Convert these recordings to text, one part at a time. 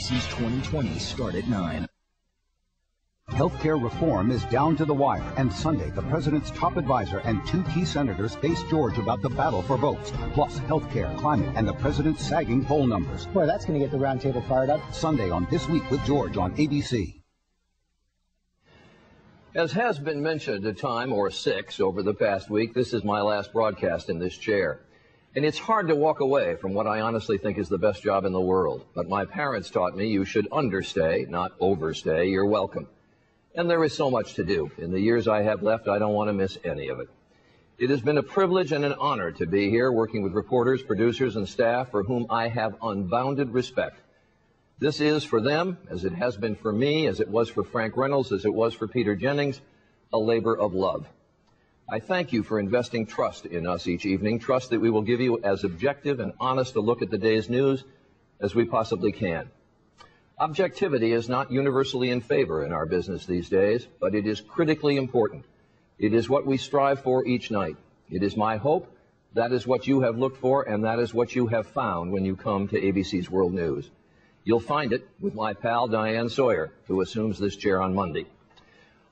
ABC's 2020 start at 9. Healthcare reform is down to the wire, and Sunday, the president's top advisor and 2 key senators face George about the battle for votes, plus healthcare, climate, and the president's sagging poll numbers. Boy, that's going to get the roundtable fired up. Sunday on This Week with George on ABC. As has been mentioned a time or 6 over the past week, this is my last broadcast in this chair. And it's hard to walk away from what I honestly think is the best job in the world. But my parents taught me you should understay, not overstay, your welcome. And there is so much to do. In the years I have left, I don't want to miss any of it. It has been a privilege and an honor to be here working with reporters, producers, and staff for whom I have unbounded respect. This is for them, as it has been for me, as it was for Frank Reynolds, as it was for Peter Jennings, a labor of love. I thank you for investing trust in us each evening, trust that we will give you as objective and honest a look at the day's news as we possibly can. Objectivity is not universally in favor in our business these days, but it is critically important. It is what we strive for each night. It is my hope that is what you have looked for, and that is what you have found when you come to ABC's World News. You'll find it with my pal Diane Sawyer, who assumes this chair on Monday.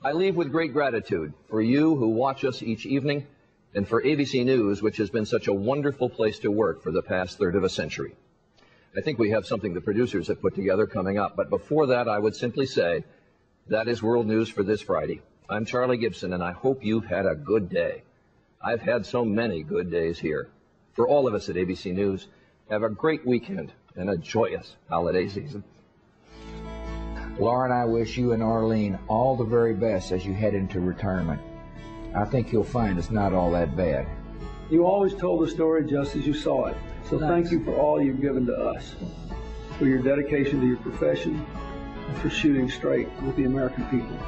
I leave with great gratitude for you who watch us each evening, and for ABC News, which has been such a wonderful place to work for the past third of a century. I think we have something the producers have put together coming up, but before that, I would simply say that is World News for this Friday. I'm Charley Gibson, and I hope you've had a good day. I've had so many good days here. For all of us at ABC News, have a great weekend and a joyous holiday season. Laura and I wish you and Arlene all the very best as you head into retirement. I think you'll find it's not all that bad. You always told the story just as you saw it. So thank you for all you've given to us, for your dedication to your profession, and for shooting straight with the American people.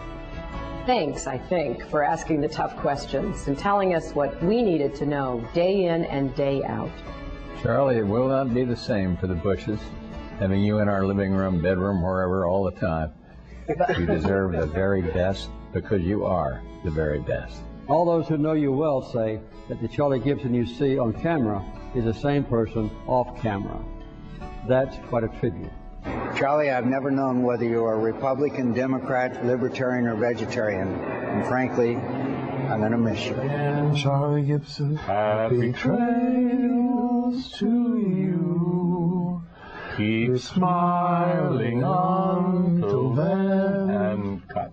Thanks, I think, for asking the tough questions and telling us what we needed to know day in and day out. Charlie, it will not be the same for the Bushes, having you in our living room, bedroom, wherever, all the time. You deserve the very best because you are the very best. All those who know you well say that the Charley Gibson you see on camera is the same person off camera. That's quite a tribute. Charlie, I've never known whether you're a Republican, Democrat, Libertarian, or Vegetarian. And frankly, I'm going to miss you. And Charley Gibson, happy trails to you. Keep smiling until then. And cut.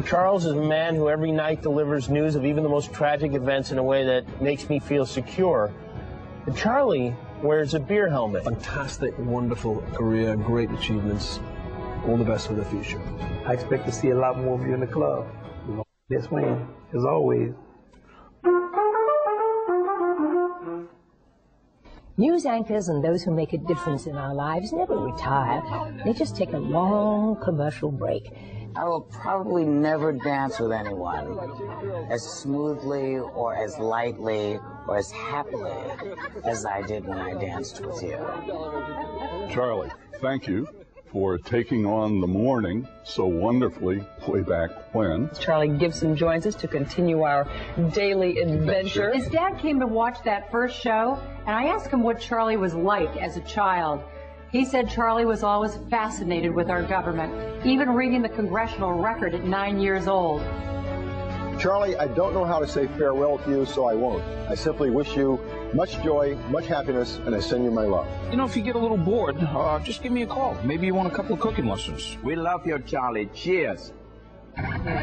Charles is a man who every night delivers news of even the most tragic events in a way that makes me feel secure. And Charlie wears a beer helmet. Fantastic, wonderful career, great achievements. All the best for the future. I expect to see a lot more of you in the club. Yes, ma'am, as always. News anchors and those who make a difference in our lives never retire. They just take a long commercial break. I will probably never dance with anyone as smoothly or as lightly or as happily as I did when I danced with you. Charlie, thank you for taking on the morning so wonderfully way back when. Charley Gibson joins us to continue our daily adventure. His dad came to watch that first show, and I asked him what Charlie was like as a child. He said Charlie was always fascinated with our government, even reading the congressional record at 9 years old. Charlie, I don't know how to say farewell to you, so I won't. I simply wish you much joy, much happiness, and I send you my love. You know, if you get a little bored, just give me a call. Maybe you want a couple of cooking lessons. We love you, Charlie. Cheers.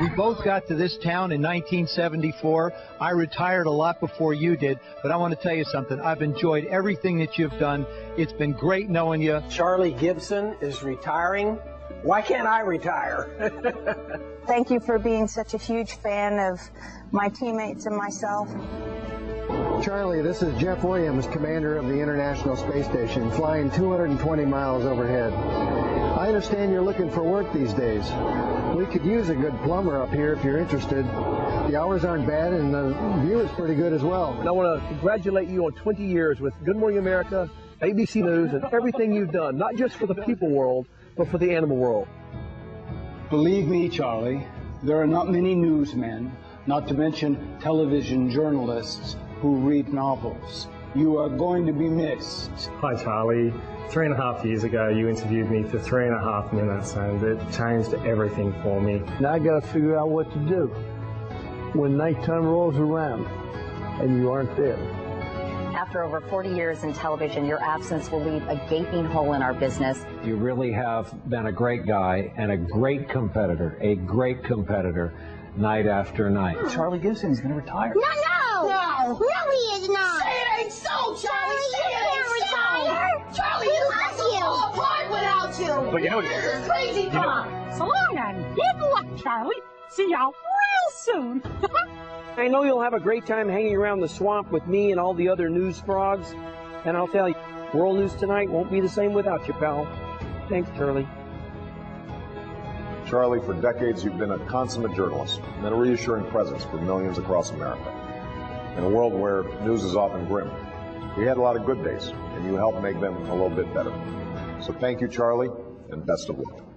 We both got to this town in 1974. I retired a lot before you did, but I want to tell you something. I've enjoyed everything that you've done. It's been great knowing you. Charley Gibson is retiring. Why can't I retire? Thank you for being such a huge fan of my teammates and myself. Charlie, this is Jeff Williams, commander of the International Space Station, flying 220 miles overhead. I understand you're looking for work these days. We could use a good plumber up here if you're interested. The hours aren't bad, and the view is pretty good as well. And I want to congratulate you on 20 years with Good Morning America, ABC News, and everything you've done, not just for the people world, but for the animal world. Believe me, Charlie, there are not many newsmen, not to mention television journalists, who read novels. You are going to be missed. Hi, Charlie. 3.5 years ago, you interviewed me for 3.5 minutes, and it changed everything for me. Now I got to figure out what to do when nighttime rolls around and you aren't there. After over 40 years in television, your absence will leave a gaping hole in our business. You really have been a great guy and a great competitor night after night. Charley Gibson is going to retire. No, he is not. Say it ain't so, Charlie. You can't retire. Charlie, we this love is you. all apart without you. But you know, this is crazy time. So long and good luck, Charlie. See y'all real soon. I know you'll have a great time hanging around the swamp with me and all the other news frogs. And I'll tell you, World News Tonight won't be the same without you, pal. Thanks, Charlie. Charlie, for decades you've been a consummate journalist and a reassuring presence for millions across America. In a world where news is often grim, we had a lot of good days, and you helped make them a little bit better. So thank you, Charlie, and best of luck.